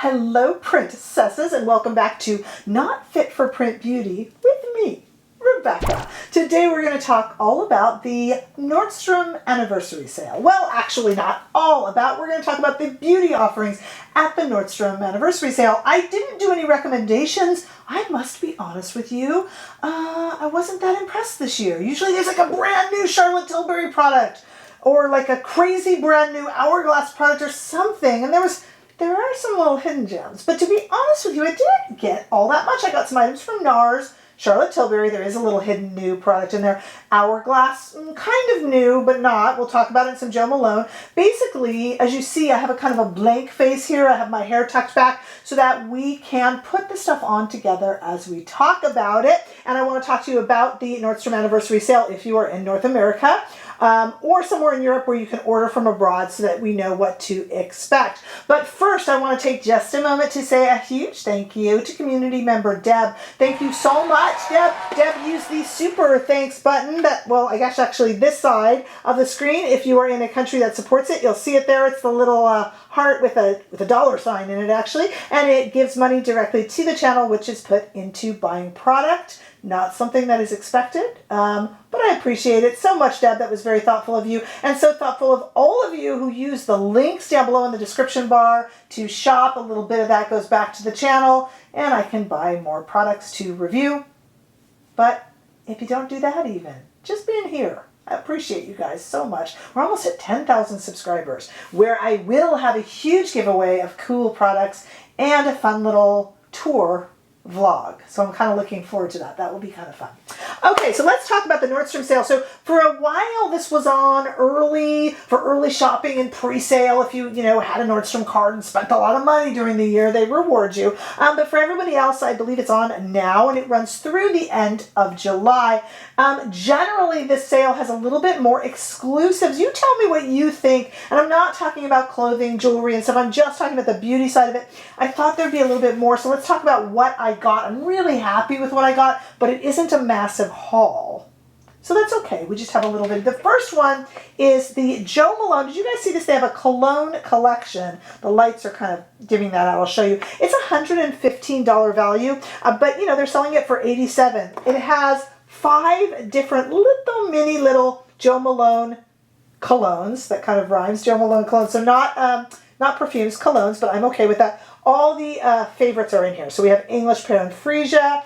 Hello, princesses, and welcome back to Not Fit for Print Beauty with me, Rebecca. Today we're going to talk all about the Nordstrom anniversary sale. Well, actually not all about. We're going to talk about the beauty offerings at the Nordstrom anniversary sale. I didn't do any recommendations. I must be honest with you. I wasn't that impressed this year. Usually there's like a brand new Charlotte Tilbury product or like a crazy brand new Hourglass product or something. And there are some little hidden gems, but to be honest with you, I didn't get all that much. I got some items from Nars, Charlotte Tilbury. There is a little hidden new product in there. Hourglass, kind of new, but not. We'll talk about it in some Joe Malone. Basically, as you see, I have a kind of a blank face here. I have my hair tucked back so that we can put the stuff on together as we talk about it. And I want to talk to you about the Nordstrom anniversary sale if you are in North America. Or somewhere in Europe where you can order from abroad so that we know what to expect. But first, I want to take just a moment to say a huge thank you to community member Deb. Thank you so much, Deb. Deb used the super thanks button that, well, I guess actually this side of the screen. If you are in a country that supports it, you'll see it there. It's the little heart with a dollar sign in it, actually. And it gives money directly to the channel, which is put into buying product. Not something that is expected, but I appreciate it so much, Deb. That was very thoughtful of you, and so thoughtful of all of you who use the links down below in the description bar to shop. A little bit of that goes back to the channel, and I can buy more products to review. But if you don't do that even, just being here, I appreciate you guys so much. We're almost at 10,000 subscribers, where I will have a huge giveaway of cool products and a fun little tour vlog. So I'm kind of looking forward to that. That will be kind of fun. Okay, so let's talk about the Nordstrom sale. So for a while, this was on for early shopping and pre-sale. If you had a Nordstrom card and spent a lot of money during the year, they reward you. But for everybody else, I believe it's on now, and it runs through the end of July. Generally, this sale has a little bit more exclusives. You tell me what you think. And I'm not talking about clothing, jewelry, and stuff. I'm just talking about the beauty side of it. I thought there'd be a little bit more. So let's talk about what I got. I'm really happy with what I got, but it isn't a massive haul. So that's okay. We just have a little bit. The first one is the Joe Malone. Did you guys see this? They have a Cologne collection. The lights are kind of giving that out. I'll show you. It's $115 value, but they're selling it for $87. It has 5 different little Joe Malone colognes. That kind of rhymes. Joe Malone colognes. So not perfumes, colognes, but I'm okay with that. All the favorites are in here. So we have English Pear and Freesia.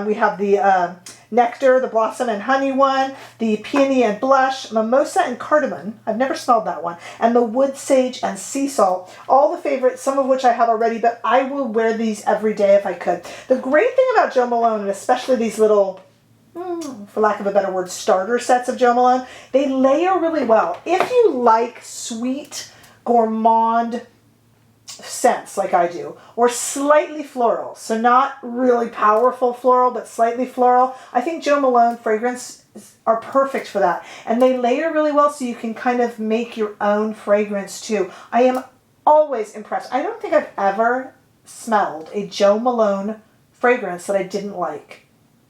We have the Nectar, the Blossom and Honey one, the Peony and Blush, Mimosa and Cardamom. I've never smelled that one. And the Wood Sage and Sea Salt. All the favorites, some of which I have already, but I will wear these every day if I could. The great thing about Joe Malone, and especially these little, for lack of a better word, starter sets of Joe Malone, they layer really well. If you like sweet, gourmand scents like I do, or slightly floral, so not really powerful floral, but slightly floral, I think Joe Malone fragrances are perfect for that. And they layer really well, so you can kind of make your own fragrance too. I am always impressed. I don't think I've ever smelled a Joe Malone fragrance that I didn't like.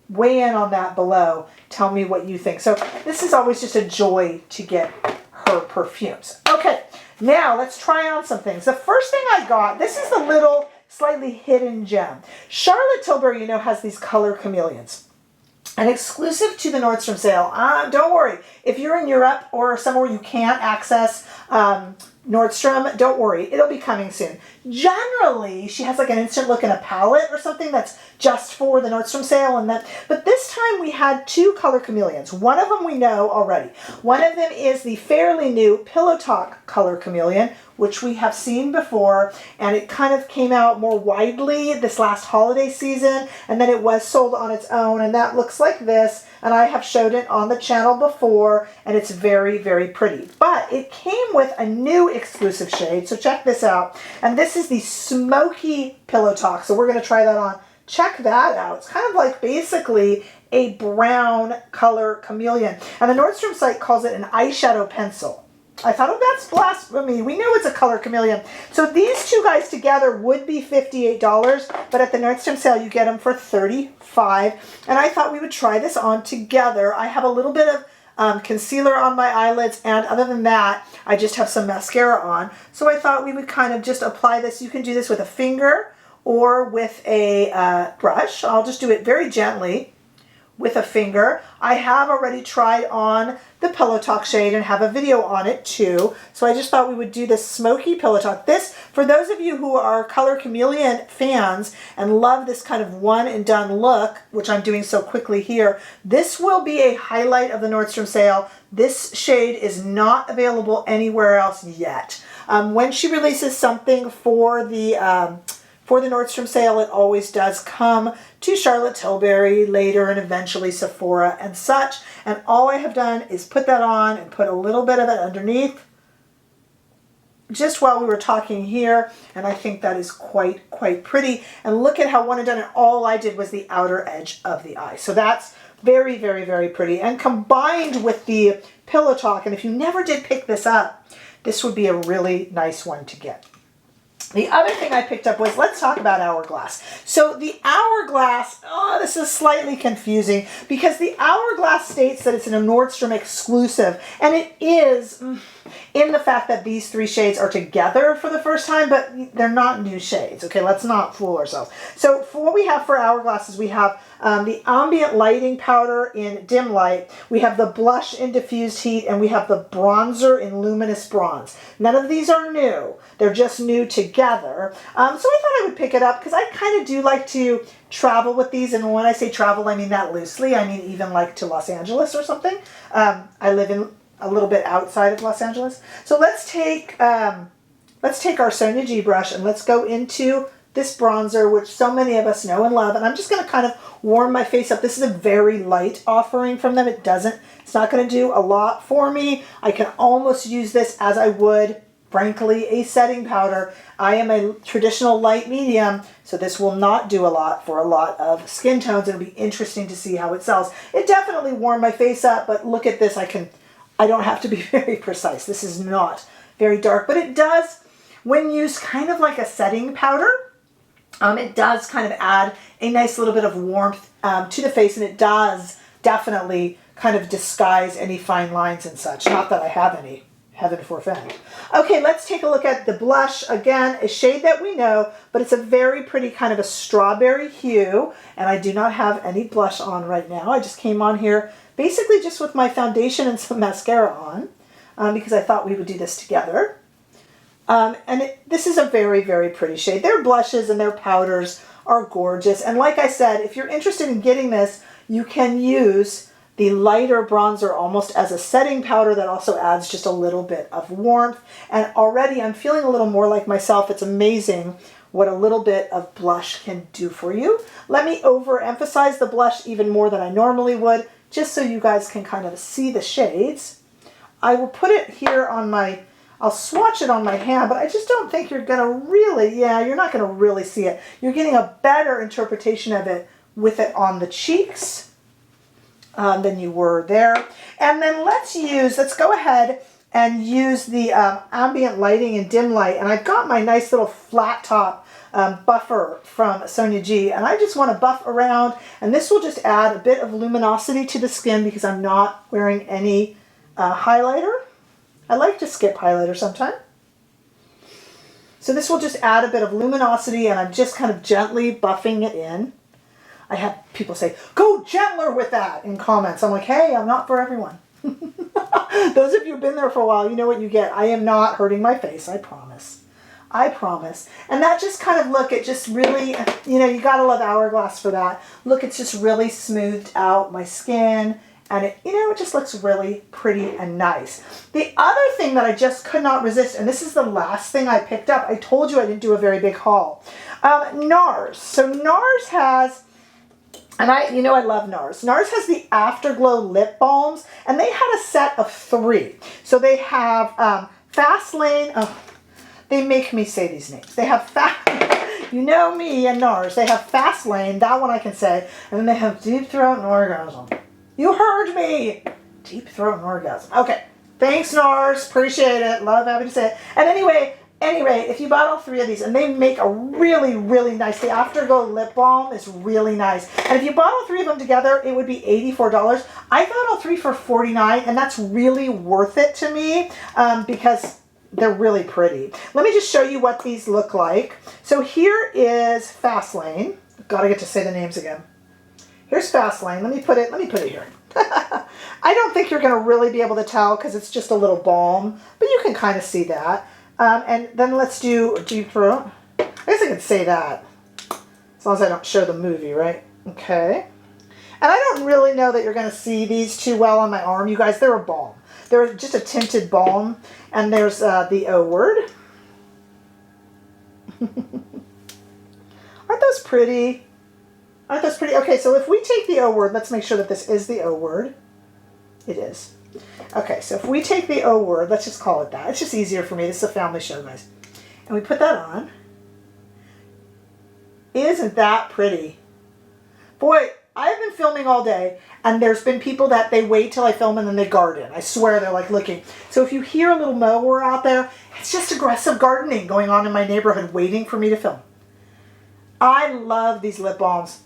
Weigh in on that below. Tell me what you think. So this is always just a joy to get her perfumes. Okay. Now, let's try on some things. The first thing I got, this is the little slightly hidden gem. Charlotte Tilbury, has these color chameleons. And exclusive to the Nordstrom sale, don't worry. If you're in Europe or somewhere you can't access Nordstrom, don't worry. It'll be coming soon. Generally, she has like an instant look in a palette or something that's just for the Nordstrom sale. But this time we had 2 color chameleons. One of them we know already. One of them is the fairly new Pillow Talk color chameleon, which we have seen before, and it kind of came out more widely this last holiday season, and then it was sold on its own, and that looks like this, and I have showed it on the channel before, and it's very, very pretty. But it came with a new exclusive shade, so check this out. And this is the Smoky Pillow Talk, so we're going to try that on. Check that out. It's kind of like basically a brown color chameleon, and the Nordstrom site calls it an eyeshadow pencil. I thought, oh, that's blasphemy. We know it's a color chameleon. So these 2 guys together would be $58, but at the Nordstrom sale, you get them for $35. And I thought we would try this on together. I have a little bit of concealer on my eyelids, and other than that, I just have some mascara on. So I thought we would kind of just apply this. You can do this with a finger or with a brush. I'll just do it very gently with a finger. I have already tried on the Pillow Talk shade and have a video on it too. So I just thought we would do this smoky Pillow Talk. This, for those of you who are Color Chameleon fans and love this kind of one and done look, which I'm doing so quickly here, this will be a highlight of the Nordstrom sale. This shade is not available anywhere else yet. When she releases something for the Nordstrom sale, it always does come to Charlotte Tilbury later and eventually Sephora and such. And all I have done is put that on and put a little bit of it underneath just while we were talking here. And I think that is quite pretty. And look at how one and done, and all I did was the outer edge of the eye. So that's very, very pretty. And combined with the Pillow Talk, and if you never did pick this up, this would be a really nice one to get. The other thing I picked up was, let's talk about Hourglass. So the Hourglass, this is slightly confusing because the Hourglass states that it's a Nordstrom exclusive, and it is in the fact that these three shades are together for the first time, but they're not new shades. Okay, let's not fool ourselves. So for what we have for Hourglass is we have the Ambient Lighting Powder in Dim Light, we have the Blush in Diffused Heat, and we have the Bronzer in Luminous Bronze. None of these are new. They're just new together. So I thought I would pick it up because I kind of do like to travel with these. And when I say travel, I mean that loosely. I mean even like to Los Angeles or something. I live in a little bit outside of Los Angeles. So let's take our Sonia G brush and let's go into this bronzer, which so many of us know and love. And I'm just going to kind of warm my face up. This is a very light offering from them. It's not going to do a lot for me. I can almost use this as I would, frankly, a setting powder. I am a traditional light medium, so this will not do a lot for a lot of skin tones. It'll be interesting to see how it sells. It definitely warmed my face up, but look at this. I don't have to be very precise. This is not very dark, but it does, when used kind of like a setting powder, it does kind of add a nice little bit of warmth to the face, and it does definitely kind of disguise any fine lines and such. Not that I have any, heaven forfend. Okay, let's take a look at the blush. Again, a shade that we know, but it's a very pretty kind of a strawberry hue, and I do not have any blush on right now. I just came on here basically just with my foundation and some mascara on because I thought we would do this together. This is a very pretty shade. Their blushes and their powders are gorgeous. And like I said, if you're interested in getting this, you can use the lighter bronzer almost as a setting powder that also adds just a little bit of warmth. And already I'm feeling a little more like myself. It's amazing what a little bit of blush can do for you. Let me overemphasize the blush even more than I normally would, just so you guys can kind of see the shades. I will put it here on I'll swatch it on my hand, but I just don't think you're going to really, you're not going to really see it. You're getting a better interpretation of it with it on the cheeks than you were there. And then let's go ahead and use the Ambient Lighting and Dim Light. And I've got my nice little flat top buffer from Sonia G, and I just want to buff around, and this will just add a bit of luminosity to the skin because I'm not wearing any highlighter. I like to skip highlighter sometimes. So this will just add a bit of luminosity, and I'm just kind of gently buffing it in. I have people say, go gentler with that in comments. I'm like, hey, I'm not for everyone. Those of you who've been there for a while, you know what you get. I am not hurting my face, I promise. I promise. And that just kind of, look, it just really, you gotta love Hourglass for that. Look, it's just really smoothed out my skin. And it, it just looks really pretty and nice. The other thing that I just could not resist, and this is the last thing I picked up. I told you I didn't do a very big haul. Nars. So Nars has, and I love Nars. Nars has the Afterglow lip balms, and they had a set of 3. So they have Fast Lane. Oh, they make me say these names. They have you know me and Nars. They have Fast Lane. That one I can say, and then they have Deep Throat and Orgasm. You heard me! Deep Throat and Orgasm. Okay. Thanks, Nars. Appreciate it. Love having to say it. And anyway, Anyway, if you bought all 3 of these, and they make a really, really nice, the Afterglow lip balm is really nice. And if you bought all 3 of them together, it would be $84. I got all 3 for $49, and that's really worth it to me because they're really pretty. Let me just show you what these look like. So here is Fastlane. Gotta get to say the names again. Here's Fastlane. Let me put it here. I don't think you're gonna really be able to tell because it's just a little balm, but you can kind of see that. And then let's do Deep Throat. I guess I could say that. As long as I don't show the movie, right? Okay. And I don't really know that you're going to see these too well on my arm. You guys, they're a balm. They're just a tinted balm. And there's the O word. Aren't those pretty? Aren't those pretty? Okay, so if we take the O word, let's make sure that this is the O word. It is. Okay, so if we take the O word, let's just call it that. It's just easier for me. This is a family show, guys. And we put that on. Isn't that pretty? Boy, I've been filming all day, and there's been people that they wait till I film and then they garden. I swear they're like looking. So if you hear a little mower out there, it's just aggressive gardening going on in my neighborhood waiting for me to film. I love these lip balms.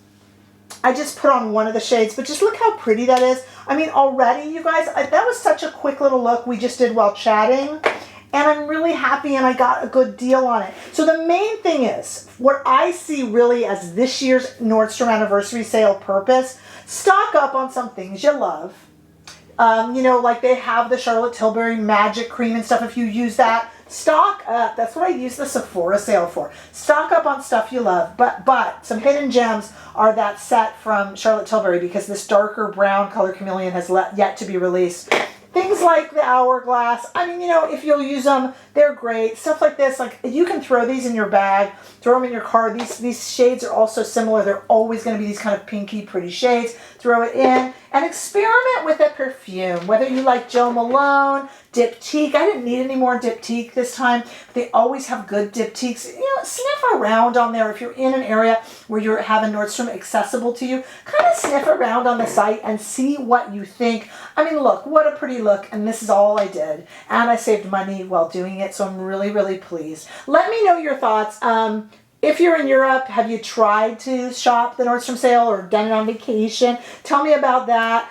I just put on one of the shades, but just look how pretty that is. I mean, already, you guys, that was such a quick little look we just did while chatting, and I'm really happy, and I got a good deal on it. So the main thing is, what I see really as this year's Nordstrom anniversary sale purpose, stock up on some things you love. You know, like they have the Charlotte Tilbury Magic Cream and stuff. If you use that, stock up. That's what I use the Sephora sale for. Stock up on stuff you love. But some hidden gems are that set from Charlotte Tilbury because this darker brown color Chameleon has yet to be released. Things like the Hourglass. I mean, you know, if you'll use them, they're great. Stuff like this, like you can throw these in your bag, throw them in your car. These shades are also similar. They're always going to be these kind of pinky, pretty shades. Throw it in and experiment with a perfume. Whether you like Jo Malone, Diptyque. I didn't need any more Diptyque this time. They always have good Diptyques. You know, sniff around on there. If you're in an area where you have a Nordstrom accessible to you, kind of sniff around on the site and see what you think. I mean, look, what a pretty look. And this is all I did. And I saved money while doing it. So I'm really, really pleased. Let me know your thoughts. If you're in Europe, have you tried to shop the Nordstrom sale or done it on vacation? Tell me about that.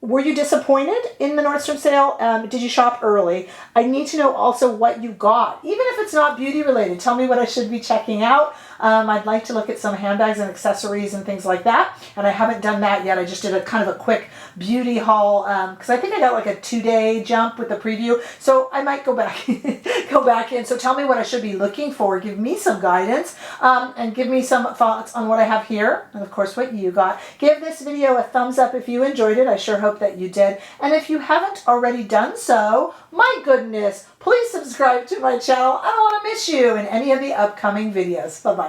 Were you disappointed in the Nordstrom sale? Did you shop early? I need to know also what you got. Even if it's not beauty related, tell me what I should be checking out. I'd like to look at some handbags and accessories and things like that. And I haven't done that yet. I just did a kind of a quick beauty haul because I think I got like a 2-day jump with the preview. So I might go back in. So tell me what I should be looking for. Give me some guidance and give me some thoughts on what I have here. And of course, what you got. Give this video a thumbs up if you enjoyed it. I sure hope that you did. And if you haven't already done so, my goodness, please subscribe to my channel. I don't want to miss you in any of the upcoming videos. Bye-bye.